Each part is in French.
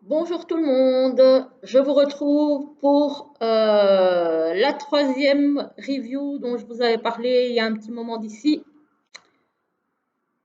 Bonjour tout le monde, je vous retrouve pour la troisième review dont je vous avais parlé il y a un petit moment d'ici.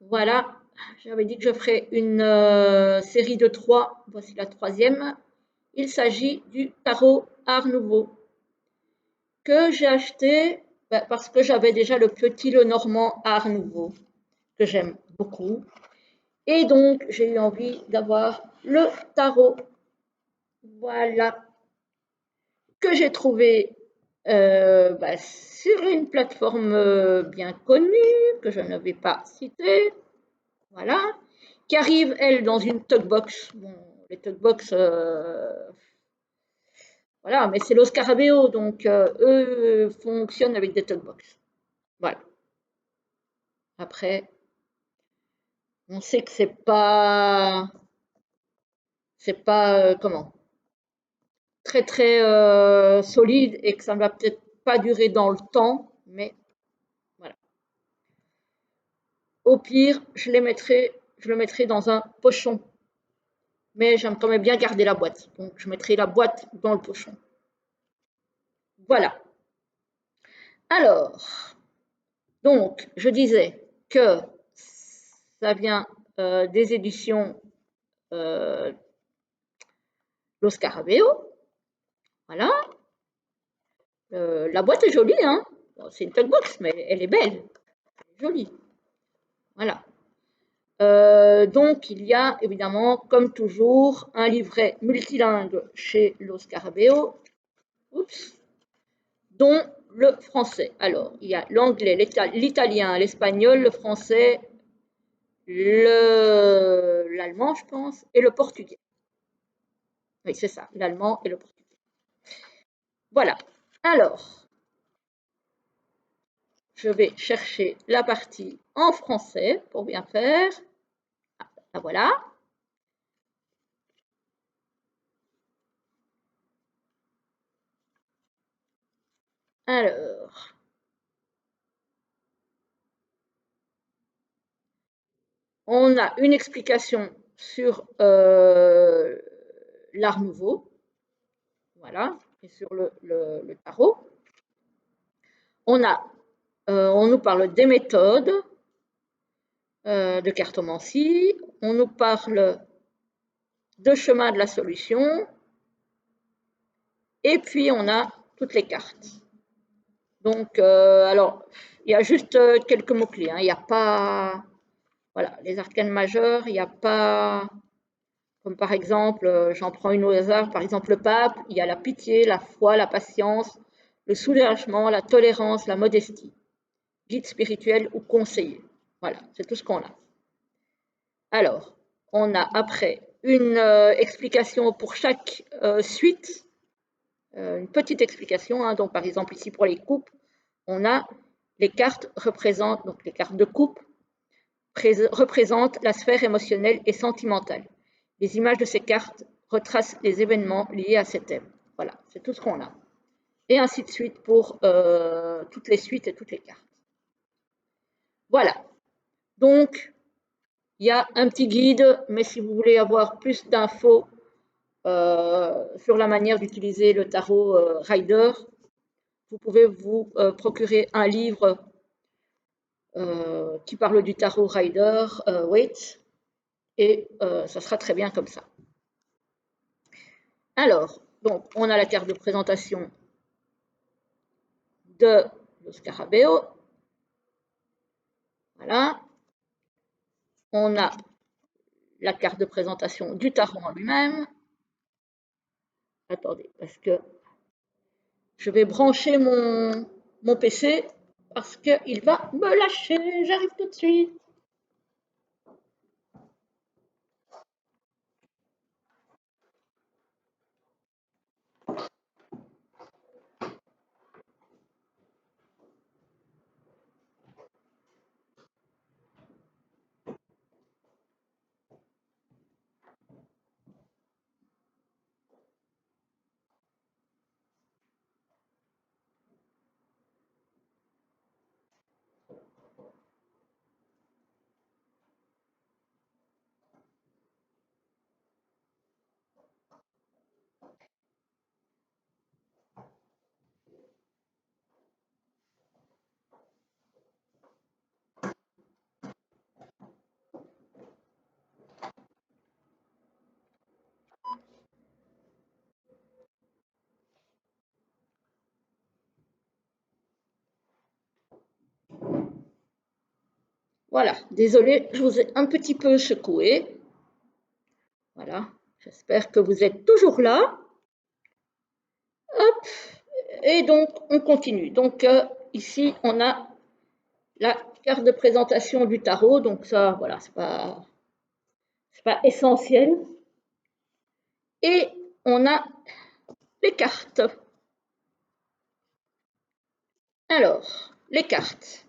Voilà, j'avais dit que je ferais une série de trois, voici la troisième. Il s'agit du tarot Art Nouveau que j'ai acheté parce que j'avais déjà le petit Lenormand Art Nouveau que j'aime beaucoup. Et donc j'ai eu envie d'avoir le tarot. Voilà, que j'ai trouvé sur une plateforme bien connue, que je ne vais pas citer, voilà, qui arrive, elle, dans une talkbox. Bon, les talkbox, voilà, mais c'est l'Oscar Abeo, donc eux fonctionnent avec des talkbox. Voilà. Après, on sait que c'est pas comment, très très solide et que ça ne va peut-être pas durer dans le temps, mais voilà. Au pire, je le mettrai dans un pochon. Mais j'aime quand même bien garder la boîte. Donc, je mettrai la boîte dans le pochon. Voilà. Alors, donc, je disais que ça vient des éditions euh, Lo Scarabeo. Voilà. La boîte est jolie, hein. Bon, c'est une talkbox, mais elle est belle. Elle est jolie. Voilà. Donc, il y a évidemment, comme toujours, un livret multilingue chez Lo Scarabeo. Oups. Dont le français. Alors, il y a l'anglais, l'italien, l'espagnol, le français, l'allemand, je pense, et le portugais. Oui, c'est ça, l'allemand et le portugais. Voilà. Alors, je vais chercher la partie en français pour bien faire. Ah, voilà. Alors, on a une explication sur l'art nouveau. Voilà. Et sur le tarot. On nous parle des méthodes de cartomancie, on nous parle de chemin de la solution, et puis on a toutes les cartes. Donc, alors, il y a juste quelques mots-clés, hein. Il n'y a pas, voilà, les arcanes majeures, il n'y a pas, comme par exemple, j'en prends une au hasard, par exemple le pape, il y a la pitié, la foi, la patience, le soulagement, la tolérance, la modestie, guide spirituel ou conseiller. Voilà, c'est tout ce qu'on a. Alors, on a après une explication pour chaque suite, une petite explication, hein. Donc, par exemple, ici pour les coupes, on a les cartes représentent, donc les cartes de coupe représentent la sphère émotionnelle et sentimentale. Les images de ces cartes retracent les événements liés à ces thèmes. Voilà, c'est tout ce qu'on a. Et ainsi de suite pour toutes les suites et toutes les cartes. Voilà. Donc, il y a un petit guide, mais si vous voulez avoir plus d'infos sur la manière d'utiliser le tarot Rider, vous pouvez vous procurer un livre qui parle du tarot Rider, Waite, et ça sera très bien comme ça. Alors, donc, on a la carte de présentation de le Scarabeo. Voilà. On a la carte de présentation du tarot en lui-même. Attendez, parce que je vais brancher mon PC parce qu'il va me lâcher. J'arrive tout de suite. Voilà, désolée, je vous ai un petit peu secoué. Voilà, j'espère que vous êtes toujours là. Hop, et donc on continue. Donc ici, on a la carte de présentation du tarot. Donc ça, voilà, c'est pas essentiel. Et on a les cartes. Alors, les cartes.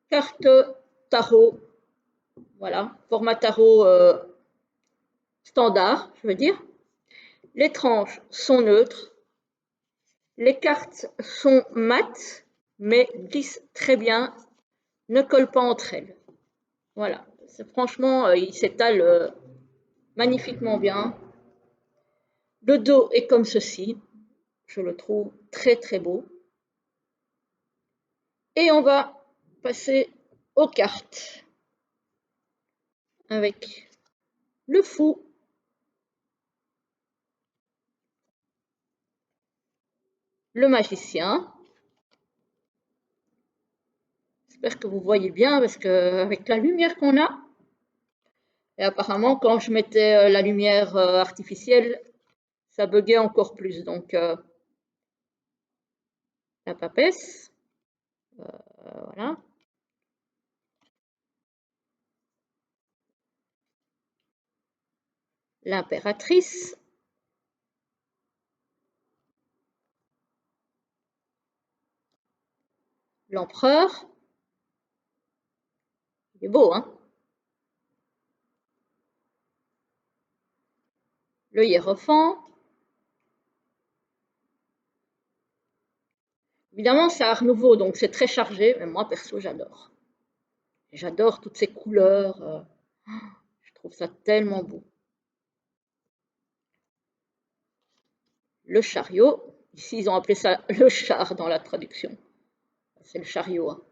Carte tarot, voilà, format tarot standard, je veux dire. Les tranches sont neutres. Les cartes sont mates, mais glissent très bien, ne collent pas entre elles. Voilà, franchement, il s'étale magnifiquement bien. Le dos est comme ceci, je le trouve très très beau. Et on va passer aux cartes avec le fou, le magicien. J'espère que vous voyez bien parce que avec la lumière qu'on a, et apparemment quand je mettais la lumière artificielle, ça buguait encore plus. Donc la papesse, voilà. L'impératrice, l'empereur, il est beau, hein? Le hiérophant. Évidemment, c'est Art Nouveau, donc c'est très chargé, mais moi, perso, j'adore. J'adore toutes ces couleurs, je trouve ça tellement beau. Le chariot, ici, ils ont appelé ça le char dans la traduction. C'est le chariot, hein.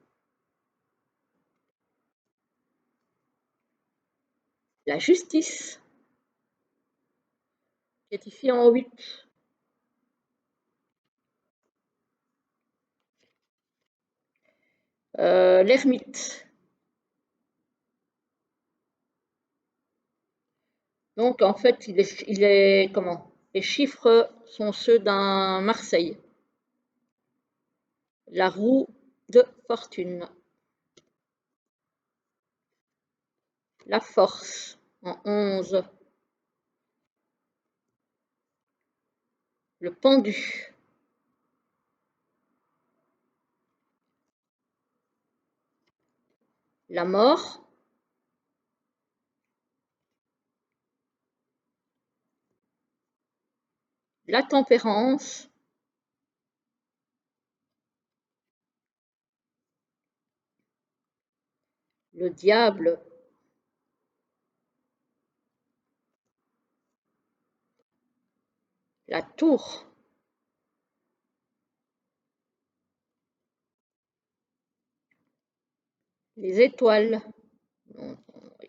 La justice, qui est ici en 8. L'ermite. Donc, en fait, comment? Les chiffres sont ceux d'un Marseille. La roue de fortune. La force en 11. Le pendu. La mort. La tempérance. Le diable. La tour. Les étoiles.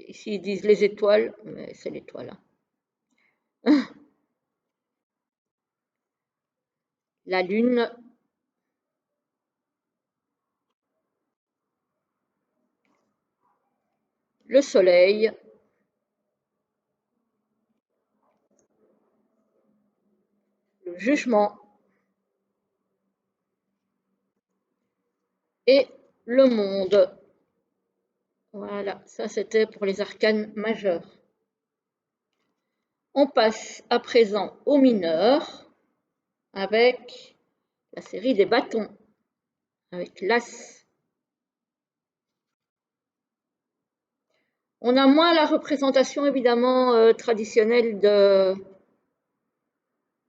Ici, ils disent les étoiles, mais c'est l'étoile, hein. La lune. Le soleil. Le jugement. Et le monde. Voilà, ça c'était pour les arcanes majeurs. On passe à présent aux mineurs avec la série des bâtons, avec l'as. On a moins la représentation évidemment traditionnelle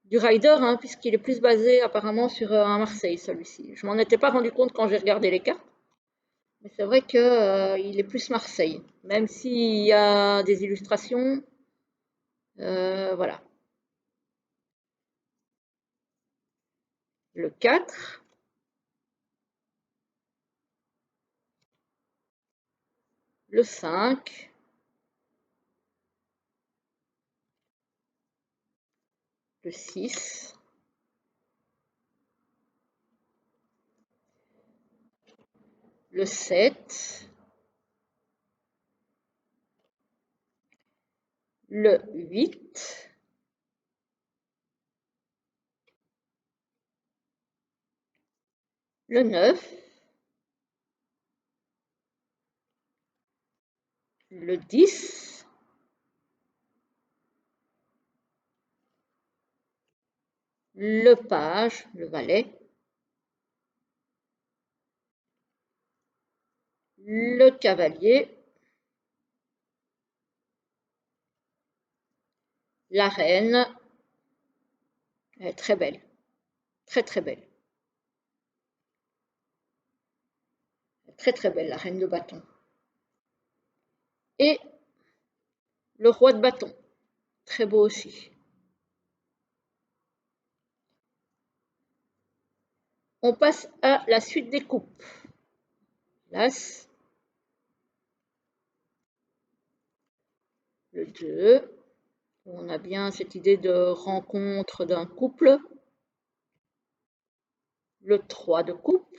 du rider, hein, puisqu'il est plus basé apparemment sur un Marseille celui-ci. Je m'en étais pas rendu compte quand j'ai regardé les cartes, mais c'est vrai qu'il est plus Marseille, même s'il y a des illustrations. Voilà. Le 4. Le 5. Le 6. Le 7. le 8, le 9, le 10, le page, le valet, le cavalier, la reine, elle est très belle, très très belle, très très belle la reine de bâton. Et le roi de bâton, très beau aussi. On passe à la suite des coupes. L'As, le 2, on a bien cette idée de rencontre d'un couple. Le 3 de coupe.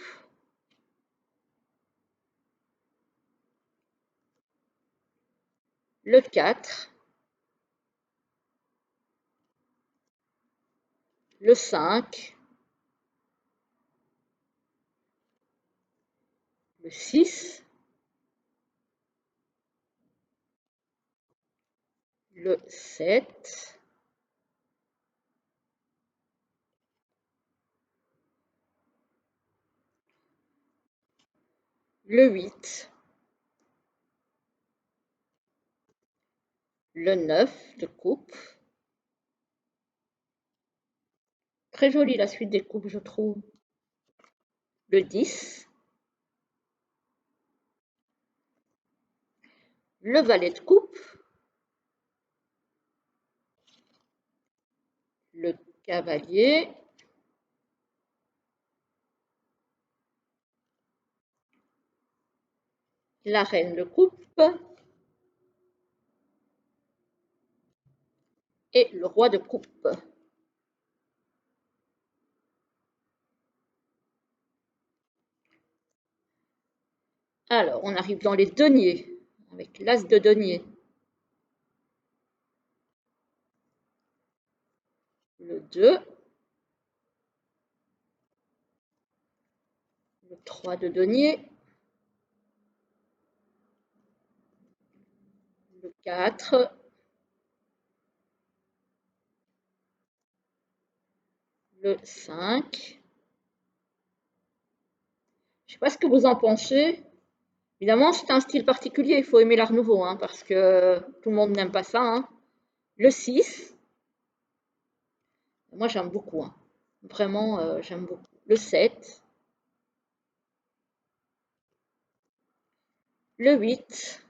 Le 4. Le 5. Le 6. Le 7. Le 8. Le 9 de coupe. Très jolie la suite des coupes, je trouve. Le 10. Le valet de coupe. Le cavalier. La reine de coupe. Et le roi de coupe. Alors, on arrive dans les deniers, avec l'as de denier. Le 2. Le 3 de denier. Le 4. Le 5. Je ne sais pas ce que vous en pensez. Évidemment, c'est un style particulier, il faut aimer l'art nouveau, hein, parce que tout le monde n'aime pas ça. Hein. Le 6, moi j'aime beaucoup. Hein. Vraiment, j'aime beaucoup. Le 7, le 8,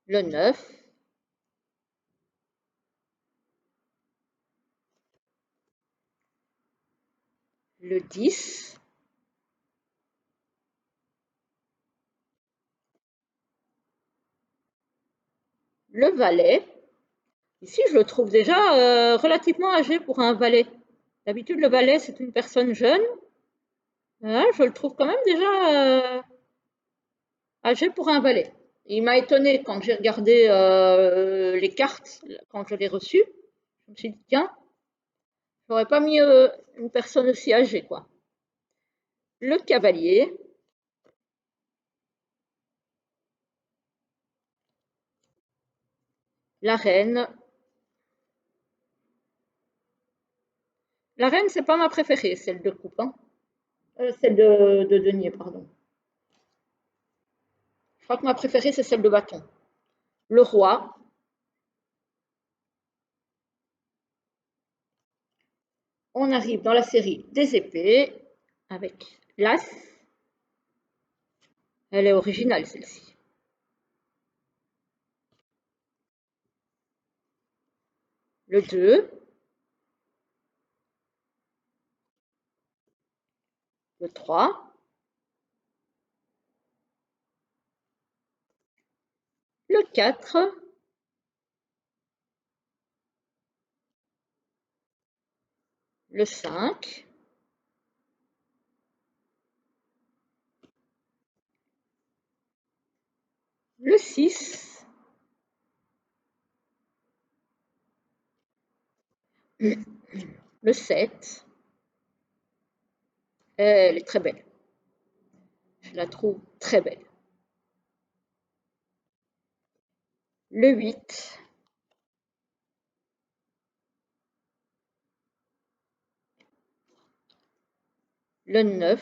le 9, le 10, le valet. Ici, je le trouve déjà relativement âgé pour un valet. D'habitude, le valet, c'est une personne jeune. Là, je le trouve quand même déjà âgé pour un valet. Il m'a étonné quand j'ai regardé les cartes, quand je l'ai reçu. Je me suis dit, tiens, j'aurais pas mis une personne aussi âgée, quoi. Le cavalier, la reine. La reine, c'est pas ma préférée, celle de coupe, hein. Celle de denier, pardon. Je crois que ma préférée, c'est celle de bâton. Le roi, on arrive dans la série des épées avec l'as. Elle est originale, celle-ci. Le 2, le 3, le 4, le 5, le 6, le 7, elle est très belle. Je la trouve très belle. Le 8, le 9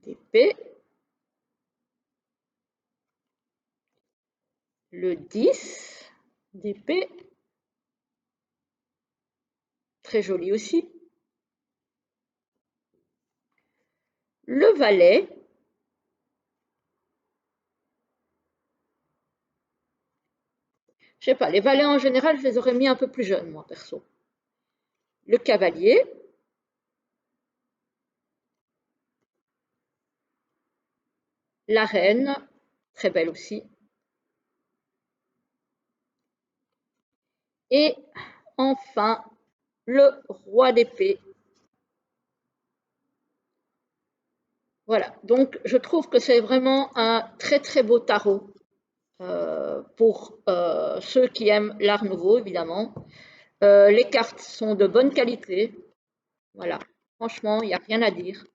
d'épée, le 10 d'épée, très joli aussi, le valet, je sais pas, les valets en général, je les aurais mis un peu plus jeunes, moi, perso. Le cavalier, la reine, très belle aussi, et enfin, le roi d'épée. Voilà, donc je trouve que c'est vraiment un très très beau tarot pour ceux qui aiment l'art nouveau, évidemment. Les cartes sont de bonne qualité, voilà, franchement, il n'y a rien à dire.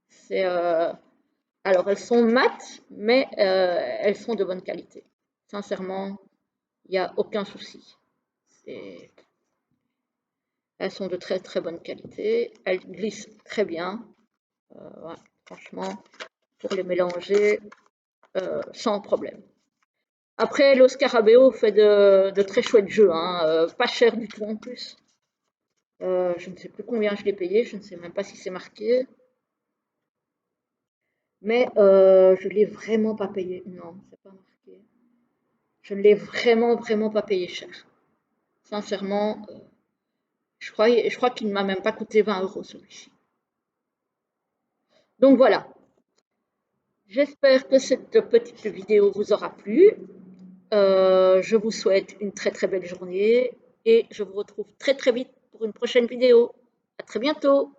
C'est, alors, elles sont mates, mais elles sont de bonne qualité. Sincèrement, il n'y a aucun souci. Elles sont de très très bonne qualité, elles glissent très bien, ouais, franchement, pour les mélanger sans problème. Après, le Scarabeo fait de très chouettes jeux, hein, pas cher du tout en plus. Je ne sais plus combien je l'ai payé, je ne sais même pas si c'est marqué, mais je ne l'ai vraiment pas payé. Non, c'est pas marqué. Je ne l'ai vraiment, vraiment pas payé cher. Sincèrement, je crois qu'il ne m'a même pas coûté 20 € celui-ci. Donc voilà, j'espère que cette petite vidéo vous aura plu. Je vous souhaite une très très belle journée et je vous retrouve très très vite pour une prochaine vidéo. À très bientôt.